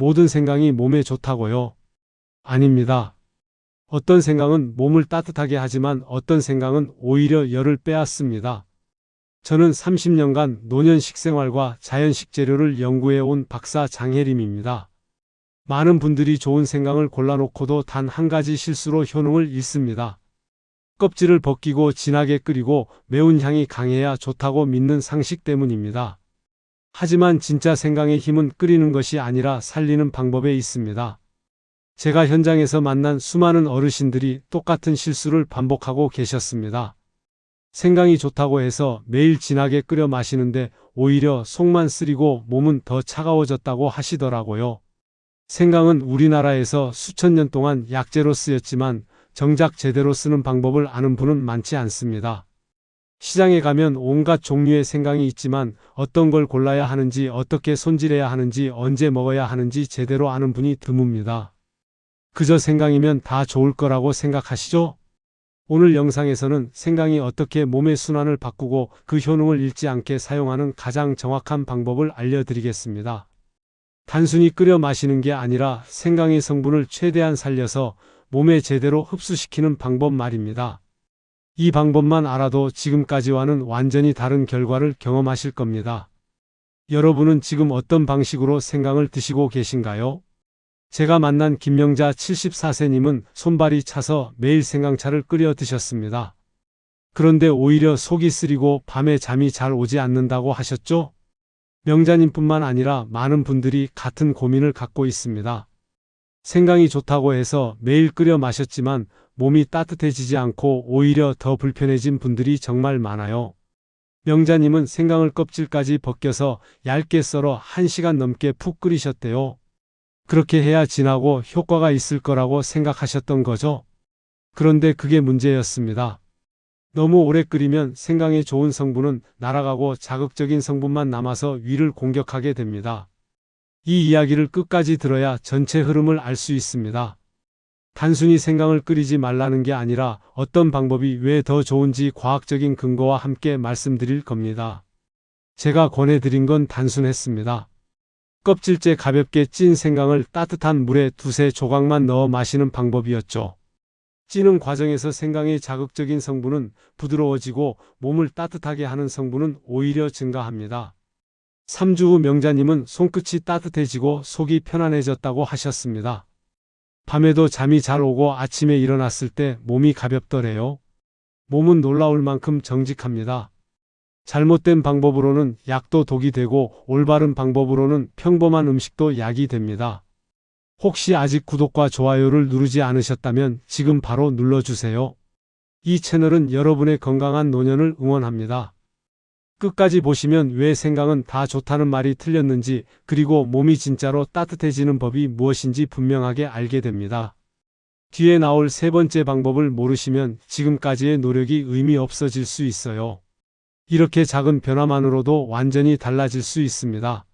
모든 생강이 몸에 좋다고요? 아닙니다. 어떤 생강은 몸을 따뜻하게 하지만 어떤 생강은 오히려 열을 빼앗습니다. 저는 30년간 노년 식생활과 자연 식재료를 연구해온 박사 장혜림입니다. 많은 분들이 좋은 생강을 골라놓고도 단 한 가지 실수로 효능을 잃습니다. 껍질을 벗기고 진하게 끓이고 매운 향이 강해야 좋다고 믿는 상식 때문입니다. 하지만 진짜 생강의 힘은 끓이는 것이 아니라 살리는 방법에 있습니다. 제가 현장에서 만난 수많은 어르신들이 똑같은 실수를 반복하고 계셨습니다. 생강이 좋다고 해서 매일 진하게 끓여 마시는데 오히려 속만 쓰리고 몸은 더 차가워졌다고 하시더라고요. 생강은 우리나라에서 수천 년 동안 약재로 쓰였지만 정작 제대로 쓰는 방법을 아는 분은 많지 않습니다. 시장에 가면 온갖 종류의 생강이 있지만 어떤 걸 골라야 하는지, 어떻게 손질해야 하는지, 언제 먹어야 하는지 제대로 아는 분이 드뭅니다. 그저 생강이면 다 좋을 거라고 생각하시죠? 오늘 영상에서는 생강이 어떻게 몸의 순환을 바꾸고 그 효능을 잃지 않게 사용하는 가장 정확한 방법을 알려드리겠습니다. 단순히 끓여 마시는 게 아니라 생강의 성분을 최대한 살려서 몸에 제대로 흡수시키는 방법 말입니다. 이 방법만 알아도 지금까지와는 완전히 다른 결과를 경험하실 겁니다. 여러분은 지금 어떤 방식으로 생강을 드시고 계신가요? 제가 만난 김명자 74세님은 손발이 차서 매일 생강차를 끓여 드셨습니다. 그런데 오히려 속이 쓰리고 밤에 잠이 잘 오지 않는다고 하셨죠? 명자님뿐만 아니라 많은 분들이 같은 고민을 갖고 있습니다. 생강이 좋다고 해서 매일 끓여 마셨지만 몸이 따뜻해지지 않고 오히려 더 불편해진 분들이 정말 많아요. 명자님은 생강을 껍질까지 벗겨서 얇게 썰어 1시간 넘게 푹 끓이셨대요. 그렇게 해야 진하고 효과가 있을 거라고 생각하셨던 거죠. 그런데 그게 문제였습니다. 너무 오래 끓이면 생강의 좋은 성분은 날아가고 자극적인 성분만 남아서 위를 공격하게 됩니다. 이 이야기를 끝까지 들어야 전체 흐름을 알 수 있습니다. 단순히 생강을 끓이지 말라는 게 아니라 어떤 방법이 왜 더 좋은지 과학적인 근거와 함께 말씀드릴 겁니다. 제가 권해드린 건 단순했습니다. 껍질째 가볍게 찐 생강을 따뜻한 물에 두세 조각만 넣어 마시는 방법이었죠. 찌는 과정에서 생강의 자극적인 성분은 부드러워지고 몸을 따뜻하게 하는 성분은 오히려 증가합니다. 3주 후 명자님은 손끝이 따뜻해지고 속이 편안해졌다고 하셨습니다. 밤에도 잠이 잘 오고 아침에 일어났을 때 몸이 가볍더래요. 몸은 놀라울 만큼 정직합니다. 잘못된 방법으로는 약도 독이 되고 올바른 방법으로는 평범한 음식도 약이 됩니다. 혹시 아직 구독과 좋아요를 누르지 않으셨다면 지금 바로 눌러주세요. 이 채널은 여러분의 건강한 노년을 응원합니다. 끝까지 보시면 왜 생강은 다 좋다는 말이 틀렸는지, 그리고 몸이 진짜로 따뜻해지는 법이 무엇인지 분명하게 알게 됩니다. 뒤에 나올 세 번째 방법을 모르시면 지금까지의 노력이 의미 없어질 수 있어요. 이렇게 작은 변화만으로도 완전히 달라질 수 있습니다.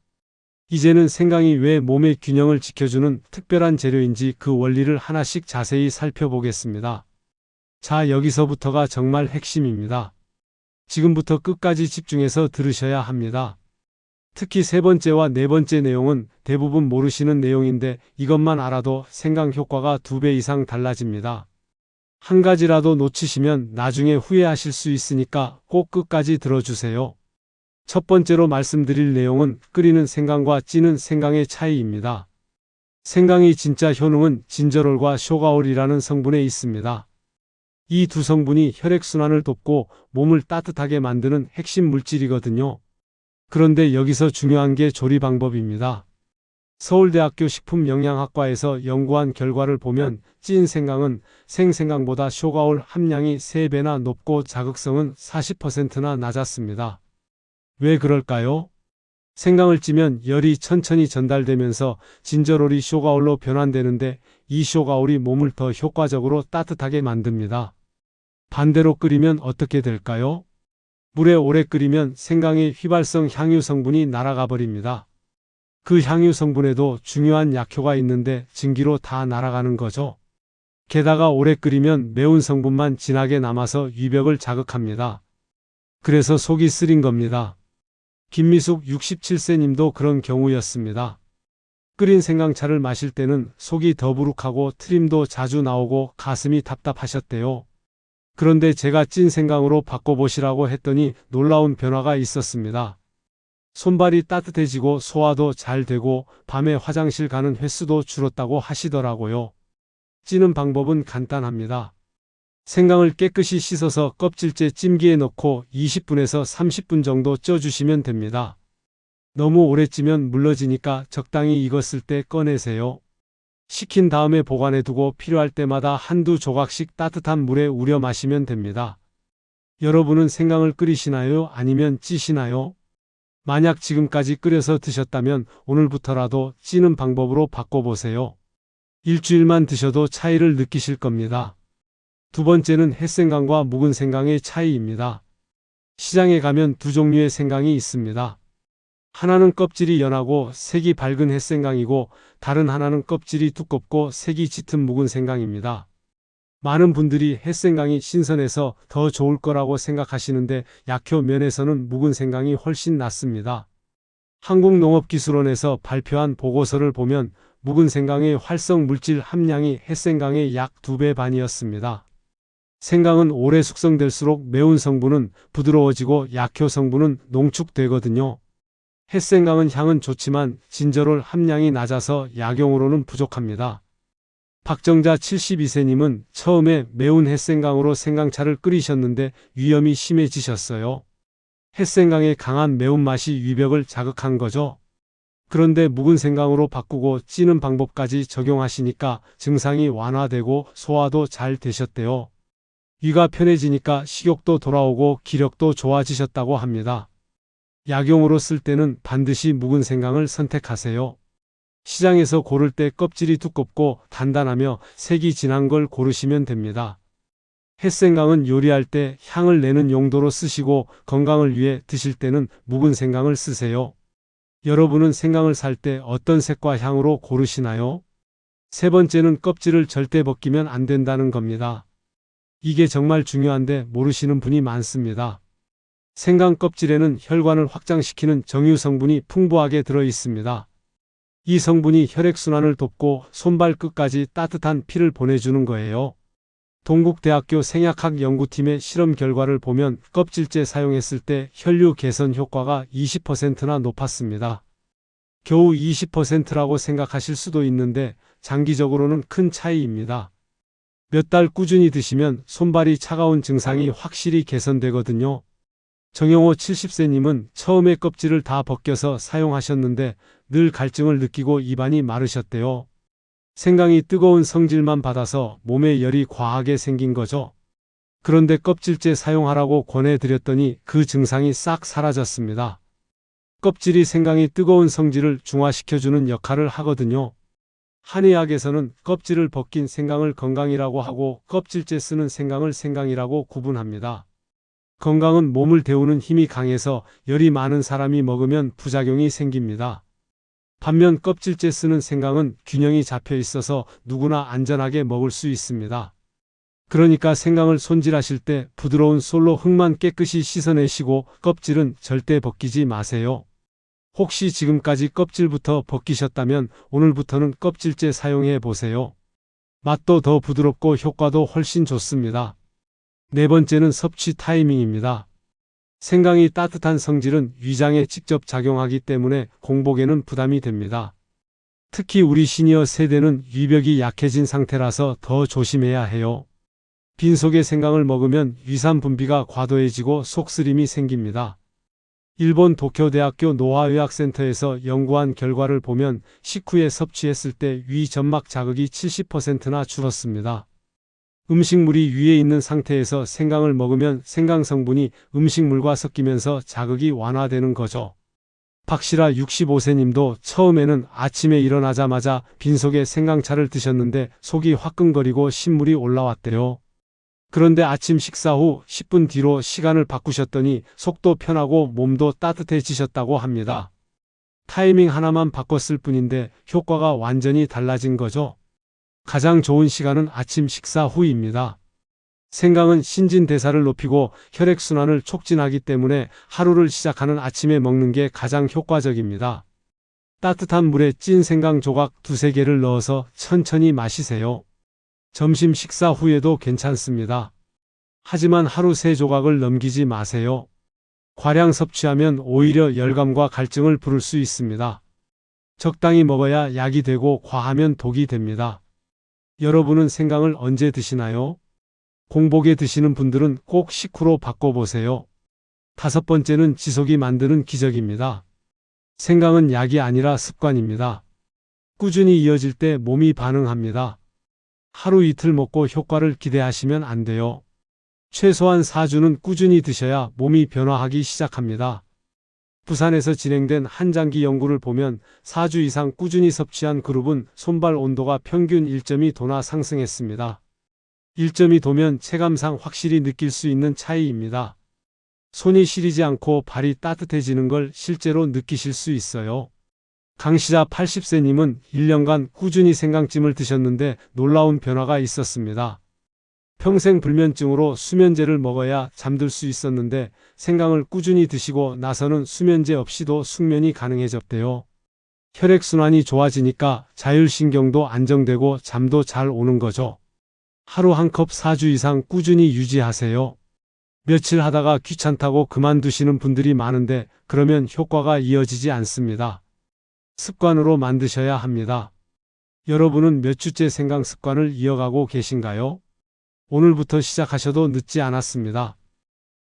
이제는 생강이 왜 몸의 균형을 지켜주는 특별한 재료인지 그 원리를 하나씩 자세히 살펴보겠습니다. 자, 여기서부터가 정말 핵심입니다. 지금부터 끝까지 집중해서 들으셔야 합니다. 특히 세 번째와 네 번째 내용은 대부분 모르시는 내용인데 이것만 알아도 생강 효과가 2배 이상 달라집니다. 한 가지라도 놓치시면 나중에 후회하실 수 있으니까 꼭 끝까지 들어주세요. 첫 번째로 말씀드릴 내용은 끓이는 생강과 찌는 생강의 차이입니다. 생강의 진짜 효능은 진저롤과 쇼가올이라는 성분에 있습니다. 이 두 성분이 혈액순환을 돕고 몸을 따뜻하게 만드는 핵심 물질이거든요. 그런데 여기서 중요한 게 조리 방법입니다. 서울대학교 식품영양학과에서 연구한 결과를 보면 찐 생강은 생생강보다 쇼가올 함량이 3배나 높고 자극성은 40%나 낮았습니다. 왜 그럴까요? 생강을 찌면 열이 천천히 전달되면서 진저롤이 쇼가올로 변환되는데 이 쇼가올이 몸을 더 효과적으로 따뜻하게 만듭니다. 반대로 끓이면 어떻게 될까요? 물에 오래 끓이면 생강의 휘발성 향유 성분이 날아가 버립니다. 그 향유 성분에도 중요한 약효가 있는데 증기로 다 날아가는 거죠. 게다가 오래 끓이면 매운 성분만 진하게 남아서 위벽을 자극합니다. 그래서 속이 쓰린 겁니다. 김미숙 67세님도 그런 경우였습니다. 끓인 생강차를 마실 때는 속이 더부룩하고 트림도 자주 나오고 가슴이 답답하셨대요. 그런데 제가 찐 생강으로 바꿔보시라고 했더니 놀라운 변화가 있었습니다. 손발이 따뜻해지고 소화도 잘 되고 밤에 화장실 가는 횟수도 줄었다고 하시더라고요. 찌는 방법은 간단합니다. 생강을 깨끗이 씻어서 껍질째 찜기에 넣고 20분에서 30분 정도 쪄주시면 됩니다. 너무 오래 찌면 물러지니까 적당히 익었을 때 꺼내세요. 식힌 다음에 보관해두고 필요할 때마다 한두 조각씩 따뜻한 물에 우려 마시면 됩니다. 여러분은 생강을 끓이시나요? 아니면 찌시나요? 만약 지금까지 끓여서 드셨다면 오늘부터라도 찌는 방법으로 바꿔보세요. 일주일만 드셔도 차이를 느끼실 겁니다. 두 번째는 햇생강과 묵은 생강의 차이입니다. 시장에 가면 두 종류의 생강이 있습니다. 하나는 껍질이 연하고 색이 밝은 햇생강이고 다른 하나는 껍질이 두껍고 색이 짙은 묵은 생강입니다. 많은 분들이 햇생강이 신선해서 더 좋을 거라고 생각하시는데 약효 면에서는 묵은 생강이 훨씬 낫습니다. 한국농업기술원에서 발표한 보고서를 보면 묵은 생강의 활성 물질 함량이 햇생강의 약 2배 반이었습니다. 생강은 오래 숙성될수록 매운 성분은 부드러워지고 약효 성분은 농축되거든요. 햇생강은 향은 좋지만 진저롤 함량이 낮아서 약용으로는 부족합니다. 박정자 72세님은 처음에 매운 햇생강으로 생강차를 끓이셨는데 위염이 심해지셨어요. 햇생강의 강한 매운맛이 위벽을 자극한 거죠. 그런데 묵은 생강으로 바꾸고 찌는 방법까지 적용하시니까 증상이 완화되고 소화도 잘 되셨대요. 위가 편해지니까 식욕도 돌아오고 기력도 좋아지셨다고 합니다. 약용으로 쓸 때는 반드시 묵은 생강을 선택하세요. 시장에서 고를 때 껍질이 두껍고 단단하며 색이 진한 걸 고르시면 됩니다. 햇생강은 요리할 때 향을 내는 용도로 쓰시고 건강을 위해 드실 때는 묵은 생강을 쓰세요. 여러분은 생강을 살 때 어떤 색과 향으로 고르시나요? 세 번째는 껍질을 절대 벗기면 안 된다는 겁니다. 이게 정말 중요한데 모르시는 분이 많습니다. 생강 껍질에는 혈관을 확장시키는 정유 성분이 풍부하게 들어 있습니다. 이 성분이 혈액순환을 돕고 손발 끝까지 따뜻한 피를 보내주는 거예요. 동국대학교 생약학 연구팀의 실험 결과를 보면 껍질째 사용했을 때 혈류 개선 효과가 20%나 높았습니다. 겨우 20%라고 생각하실 수도 있는데 장기적으로는 큰 차이입니다. 몇 달 꾸준히 드시면 손발이 차가운 증상이 확실히 개선되거든요. 정영호 70세님은 처음에 껍질을 다 벗겨서 사용하셨는데 늘 갈증을 느끼고 입안이 마르셨대요. 생강이 뜨거운 성질만 받아서 몸에 열이 과하게 생긴 거죠. 그런데 껍질째 사용하라고 권해드렸더니 그 증상이 싹 사라졌습니다. 껍질이 생강이 뜨거운 성질을 중화시켜주는 역할을 하거든요. 한의학에서는 껍질을 벗긴 생강을 건강이라고 하고 껍질째 쓰는 생강을 생강이라고 구분합니다. 건강은 몸을 데우는 힘이 강해서 열이 많은 사람이 먹으면 부작용이 생깁니다. 반면 껍질째 쓰는 생강은 균형이 잡혀 있어서 누구나 안전하게 먹을 수 있습니다. 그러니까 생강을 손질하실 때 부드러운 솔로 흙만 깨끗이 씻어내시고 껍질은 절대 벗기지 마세요. 혹시 지금까지 껍질부터 벗기셨다면 오늘부터는 껍질째 사용해 보세요. 맛도 더 부드럽고 효과도 훨씬 좋습니다. 네 번째는 섭취 타이밍입니다. 생강이 따뜻한 성질은 위장에 직접 작용하기 때문에 공복에는 부담이 됩니다. 특히 우리 시니어 세대는 위벽이 약해진 상태라서 더 조심해야 해요. 빈속에 생강을 먹으면 위산 분비가 과도해지고 속쓰림이 생깁니다. 일본 도쿄대학교 노화의학센터에서 연구한 결과를 보면 식후에 섭취했을 때 위 점막 자극이 70%나 줄었습니다. 음식물이 위에 있는 상태에서 생강을 먹으면 생강 성분이 음식물과 섞이면서 자극이 완화되는 거죠. 박시라 65세님도 처음에는 아침에 일어나자마자 빈속에 생강차를 드셨는데 속이 화끈거리고 신물이 올라왔대요. 그런데 아침 식사 후 10분 뒤로 시간을 바꾸셨더니 속도 편하고 몸도 따뜻해지셨다고 합니다. 타이밍 하나만 바꿨을 뿐인데 효과가 완전히 달라진 거죠. 가장 좋은 시간은 아침 식사 후입니다. 생강은 신진대사를 높이고 혈액순환을 촉진하기 때문에 하루를 시작하는 아침에 먹는 게 가장 효과적입니다. 따뜻한 물에 찐 생강 조각 2~3개를 넣어서 천천히 마시세요. 점심 식사 후에도 괜찮습니다. 하지만 하루 3조각을 넘기지 마세요. 과량 섭취하면 오히려 열감과 갈증을 부를 수 있습니다. 적당히 먹어야 약이 되고 과하면 독이 됩니다. 여러분은 생강을 언제 드시나요? 공복에 드시는 분들은 꼭 식후로 바꿔보세요. 5번째는 지속이 만드는 기적입니다. 생강은 약이 아니라 습관입니다. 꾸준히 이어질 때 몸이 반응합니다. 하루 이틀 먹고 효과를 기대하시면 안 돼요. 최소한 4주는 꾸준히 드셔야 몸이 변화하기 시작합니다. 부산에서 진행된 한 장기 연구를 보면 4주 이상 꾸준히 섭취한 그룹은 손발 온도가 평균 1.2도나 상승했습니다. 1.2도면 체감상 확실히 느낄 수 있는 차이입니다. 손이 시리지 않고 발이 따뜻해지는 걸 실제로 느끼실 수 있어요. 강시자 80세님은 1년간 꾸준히 생강찜을 드셨는데 놀라운 변화가 있었습니다. 평생 불면증으로 수면제를 먹어야 잠들 수 있었는데 생강을 꾸준히 드시고 나서는 수면제 없이도 숙면이 가능해졌대요. 혈액순환이 좋아지니까 자율신경도 안정되고 잠도 잘 오는 거죠. 하루 한 컵 4주 이상 꾸준히 유지하세요. 며칠 하다가 귀찮다고 그만두시는 분들이 많은데 그러면 효과가 이어지지 않습니다. 습관으로 만드셔야 합니다. 여러분은 몇 주째 생강 습관을 이어가고 계신가요? 오늘부터 시작하셔도 늦지 않았습니다.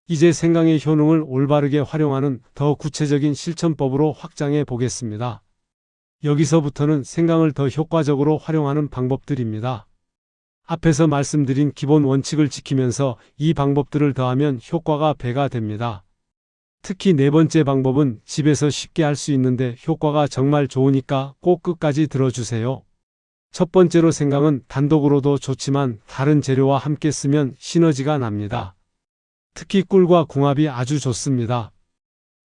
이제 생강의 효능을 올바르게 활용하는 더 구체적인 실천법으로 확장해 보겠습니다. 여기서부터는 생강을 더 효과적으로 활용하는 방법들입니다. 앞에서 말씀드린 기본 원칙을 지키면서 이 방법들을 더하면 효과가 배가 됩니다. 특히 4번째 방법은 집에서 쉽게 할 수 있는데 효과가 정말 좋으니까 꼭 끝까지 들어주세요. 첫 번째로 생강은 단독으로도 좋지만 다른 재료와 함께 쓰면 시너지가 납니다. 특히 꿀과 궁합이 아주 좋습니다.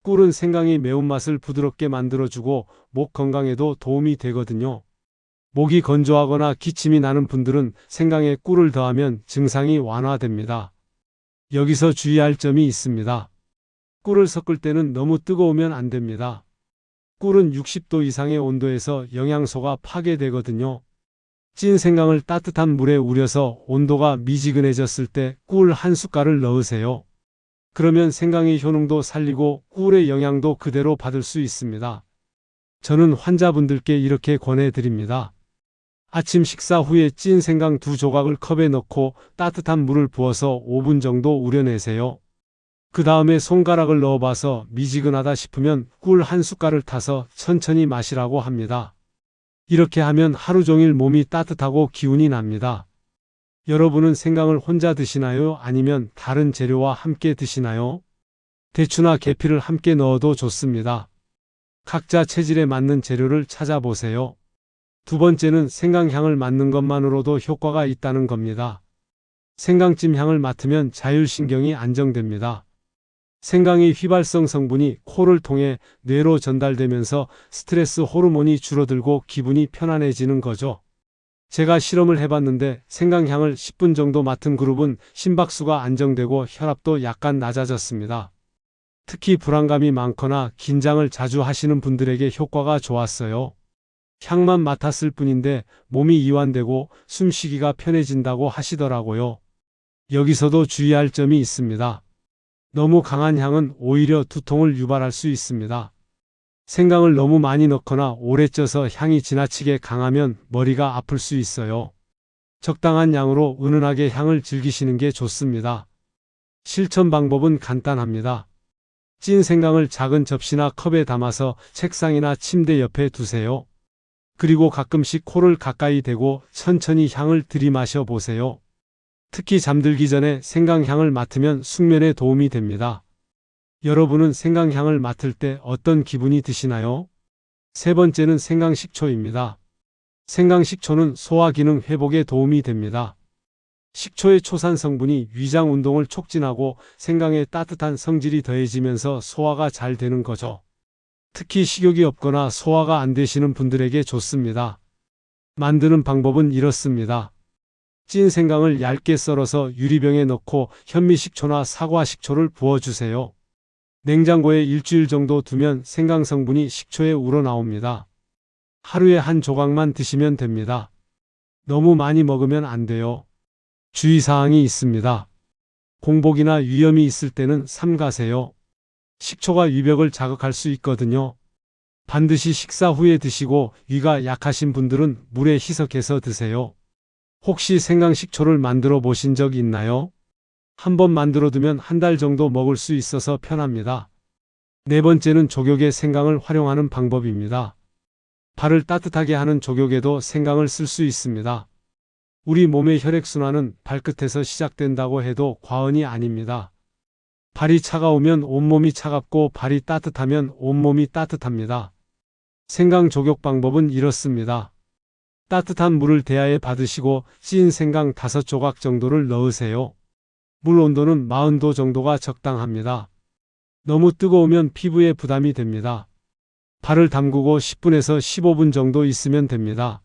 꿀은 생강이 매운맛을 부드럽게 만들어주고 목 건강에도 도움이 되거든요. 목이 건조하거나 기침이 나는 분들은 생강에 꿀을 더하면 증상이 완화됩니다. 여기서 주의할 점이 있습니다. 꿀을 섞을 때는 너무 뜨거우면 안 됩니다. 꿀은 60도 이상의 온도에서 영양소가 파괴되거든요. 찐 생강을 따뜻한 물에 우려서 온도가 미지근해졌을 때 꿀 한 숟갈을 넣으세요. 그러면 생강의 효능도 살리고 꿀의 영양도 그대로 받을 수 있습니다. 저는 환자분들께 이렇게 권해드립니다. 아침 식사 후에 찐 생강 2조각을 컵에 넣고 따뜻한 물을 부어서 5분 정도 우려내세요. 그 다음에 손가락을 넣어봐서 미지근하다 싶으면 꿀 한 숟갈을 타서 천천히 마시라고 합니다. 이렇게 하면 하루 종일 몸이 따뜻하고 기운이 납니다. 여러분은 생강을 혼자 드시나요? 아니면 다른 재료와 함께 드시나요? 대추나 계피를 함께 넣어도 좋습니다. 각자 체질에 맞는 재료를 찾아보세요. 두 번째는 생강 향을 맡는 것만으로도 효과가 있다는 겁니다. 생강찜 향을 맡으면 자율신경이 안정됩니다. 생강의 휘발성 성분이 코를 통해 뇌로 전달되면서 스트레스 호르몬이 줄어들고 기분이 편안해지는 거죠. 제가 실험을 해봤는데 생강향을 10분 정도 맡은 그룹은 심박수가 안정되고 혈압도 약간 낮아졌습니다. 특히 불안감이 많거나 긴장을 자주 하시는 분들에게 효과가 좋았어요. 향만 맡았을 뿐인데 몸이 이완되고 숨쉬기가 편해진다고 하시더라고요. 여기서도 주의할 점이 있습니다. 너무 강한 향은 오히려 두통을 유발할 수 있습니다. 생강을 너무 많이 넣거나 오래 쪄서 향이 지나치게 강하면 머리가 아플 수 있어요. 적당한 양으로 은은하게 향을 즐기시는 게 좋습니다. 실천 방법은 간단합니다. 찐 생강을 작은 접시나 컵에 담아서 책상이나 침대 옆에 두세요. 그리고 가끔씩 코를 가까이 대고 천천히 향을 들이마셔 보세요. 특히 잠들기 전에 생강향을 맡으면 숙면에 도움이 됩니다. 여러분은 생강향을 맡을 때 어떤 기분이 드시나요? 세 번째는 생강식초입니다. 생강식초는 소화기능 회복에 도움이 됩니다. 식초의 초산 성분이 위장 운동을 촉진하고 생강의 따뜻한 성질이 더해지면서 소화가 잘 되는 거죠. 특히 식욕이 없거나 소화가 안 되시는 분들에게 좋습니다. 만드는 방법은 이렇습니다. 찐 생강을 얇게 썰어서 유리병에 넣고 현미식초나 사과식초를 부어주세요. 냉장고에 일주일 정도 두면 생강 성분이 식초에 우러나옵니다. 하루에 한 조각만 드시면 됩니다. 너무 많이 먹으면 안 돼요. 주의사항이 있습니다. 공복이나 위염이 있을 때는 삼가세요. 식초가 위벽을 자극할 수 있거든요. 반드시 식사 후에 드시고 위가 약하신 분들은 물에 희석해서 드세요. 혹시 생강식초를 만들어 보신 적 있나요? 한번 만들어 두면 한 달 정도 먹을 수 있어서 편합니다. 네 번째는 족욕에 생강을 활용하는 방법입니다. 발을 따뜻하게 하는 족욕에도 생강을 쓸 수 있습니다. 우리 몸의 혈액순환은 발끝에서 시작된다고 해도 과언이 아닙니다. 발이 차가우면 온몸이 차갑고 발이 따뜻하면 온몸이 따뜻합니다. 생강 족욕 방법은 이렇습니다. 따뜻한 물을 대야에 받으시고 찐 생강 5조각 정도를 넣으세요. 물 온도는 40도 정도가 적당합니다. 너무 뜨거우면 피부에 부담이 됩니다. 발을 담그고 10분에서 15분 정도 있으면 됩니다.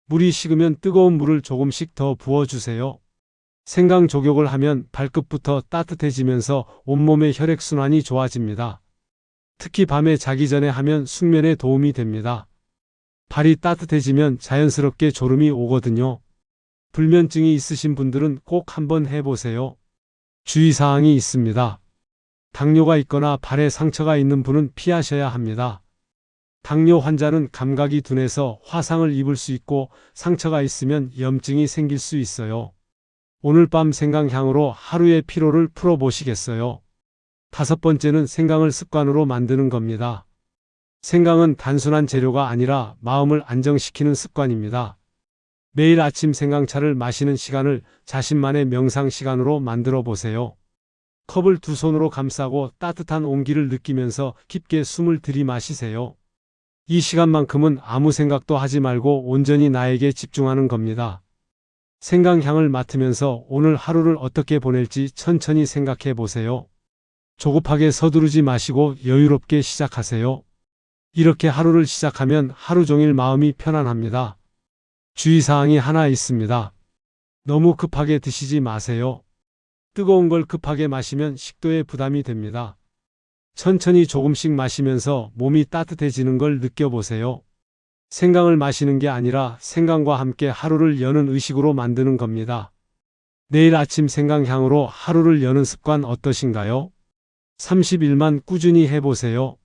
물이 식으면 뜨거운 물을 조금씩 더 부어주세요. 생강 족욕을 하면 발끝부터 따뜻해지면서 온몸의 혈액순환이 좋아집니다. 특히 밤에 자기 전에 하면 숙면에 도움이 됩니다. 발이 따뜻해지면 자연스럽게 졸음이 오거든요. 불면증이 있으신 분들은 꼭 한번 해보세요. 주의사항이 있습니다. 당뇨가 있거나 발에 상처가 있는 분은 피하셔야 합니다. 당뇨 환자는 감각이 둔해서 화상을 입을 수 있고 상처가 있으면 염증이 생길 수 있어요. 오늘 밤 생강향으로 하루의 피로를 풀어보시겠어요? 5번째는 생강을 습관으로 만드는 겁니다. 생강은 단순한 재료가 아니라 마음을 안정시키는 습관입니다. 매일 아침 생강차를 마시는 시간을 자신만의 명상 시간으로 만들어 보세요. 컵을 두 손으로 감싸고 따뜻한 온기를 느끼면서 깊게 숨을 들이마시세요. 이 시간만큼은 아무 생각도 하지 말고 온전히 나에게 집중하는 겁니다. 생강향을 맡으면서 오늘 하루를 어떻게 보낼지 천천히 생각해 보세요. 조급하게 서두르지 마시고 여유롭게 시작하세요. 이렇게 하루를 시작하면 하루 종일 마음이 편안합니다. 주의사항이 하나 있습니다. 너무 급하게 드시지 마세요. 뜨거운 걸 급하게 마시면 식도에 부담이 됩니다. 천천히 조금씩 마시면서 몸이 따뜻해지는 걸 느껴보세요. 생강을 마시는 게 아니라 생강과 함께 하루를 여는 의식으로 만드는 겁니다. 내일 아침 생강향으로 하루를 여는 습관 어떠신가요? 30일만 꾸준히 해보세요.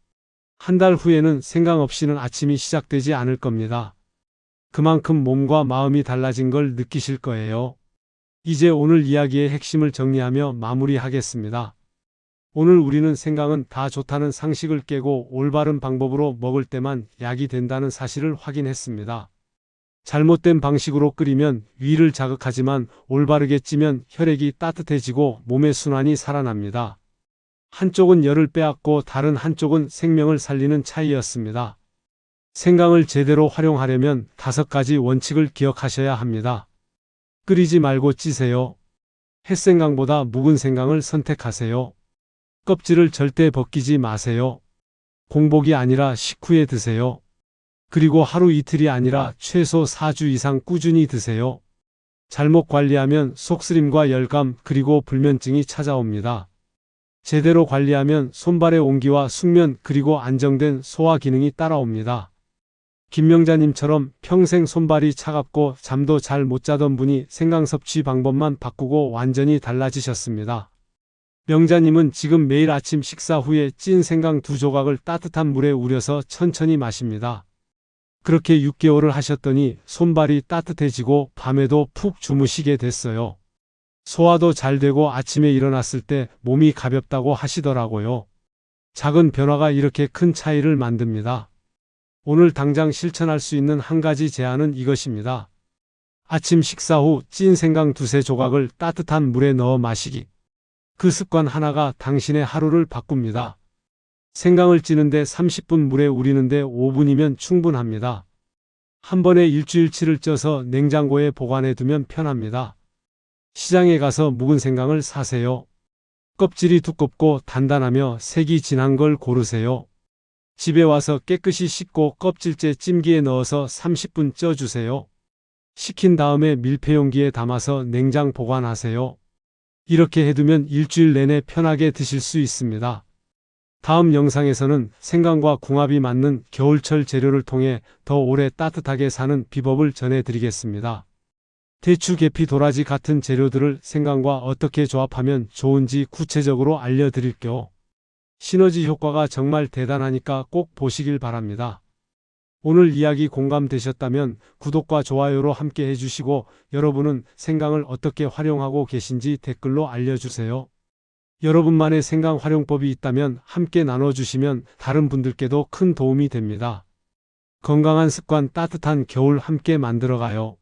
한 달 후에는 생강 없이는 아침이 시작되지 않을 겁니다. 그만큼 몸과 마음이 달라진 걸 느끼실 거예요. 이제 오늘 이야기의 핵심을 정리하며 마무리하겠습니다. 오늘 우리는 생강은 다 좋다는 상식을 깨고 올바른 방법으로 먹을 때만 약이 된다는 사실을 확인했습니다. 잘못된 방식으로 끓이면 위를 자극하지만 올바르게 찌면 혈액이 따뜻해지고 몸의 순환이 살아납니다. 한쪽은 열을 빼앗고 다른 한쪽은 생명을 살리는 차이였습니다. 생강을 제대로 활용하려면 5가지 원칙을 기억하셔야 합니다. 끓이지 말고 찌세요. 햇생강보다 묵은 생강을 선택하세요. 껍질을 절대 벗기지 마세요. 공복이 아니라 식후에 드세요. 그리고 하루 이틀이 아니라 최소 4주 이상 꾸준히 드세요. 잘못 관리하면 속쓰림과 열감 그리고 불면증이 찾아옵니다. 제대로 관리하면 손발의 온기와 숙면 그리고 안정된 소화 기능이 따라옵니다. 김명자님처럼 평생 손발이 차갑고 잠도 잘 못 자던 분이 생강 섭취 방법만 바꾸고 완전히 달라지셨습니다. 명자님은 지금 매일 아침 식사 후에 찐 생강 2조각을 따뜻한 물에 우려서 천천히 마십니다. 그렇게 6개월을 하셨더니 손발이 따뜻해지고 밤에도 푹 주무시게 됐어요. 소화도 잘 되고 아침에 일어났을 때 몸이 가볍다고 하시더라고요. 작은 변화가 이렇게 큰 차이를 만듭니다. 오늘 당장 실천할 수 있는 한 가지 제안은 이것입니다. 아침 식사 후 찐 생강 2-3조각을 따뜻한 물에 넣어 마시기. 그 습관 하나가 당신의 하루를 바꿉니다. 생강을 찌는데 30분 물에 우리는데 5분이면 충분합니다. 한 번에 일주일치를 쪄서 냉장고에 보관해 두면 편합니다. 시장에 가서 묵은 생강을 사세요. 껍질이 두껍고 단단하며 색이 진한 걸 고르세요. 집에 와서 깨끗이 씻고 껍질째 찜기에 넣어서 30분 쪄주세요. 식힌 다음에 밀폐용기에 담아서 냉장 보관하세요. 이렇게 해두면 일주일 내내 편하게 드실 수 있습니다. 다음 영상에서는 생강과 궁합이 맞는 겨울철 재료를 통해 더 오래 따뜻하게 사는 비법을 전해드리겠습니다. 대추, 계피, 도라지 같은 재료들을 생강과 어떻게 조합하면 좋은지 구체적으로 알려드릴게요. 시너지 효과가 정말 대단하니까 꼭 보시길 바랍니다. 오늘 이야기 공감되셨다면 구독과 좋아요로 함께 해주시고 여러분은 생강을 어떻게 활용하고 계신지 댓글로 알려주세요. 여러분만의 생강 활용법이 있다면 함께 나눠주시면 다른 분들께도 큰 도움이 됩니다. 건강한 습관, 따뜻한 겨울 함께 만들어가요.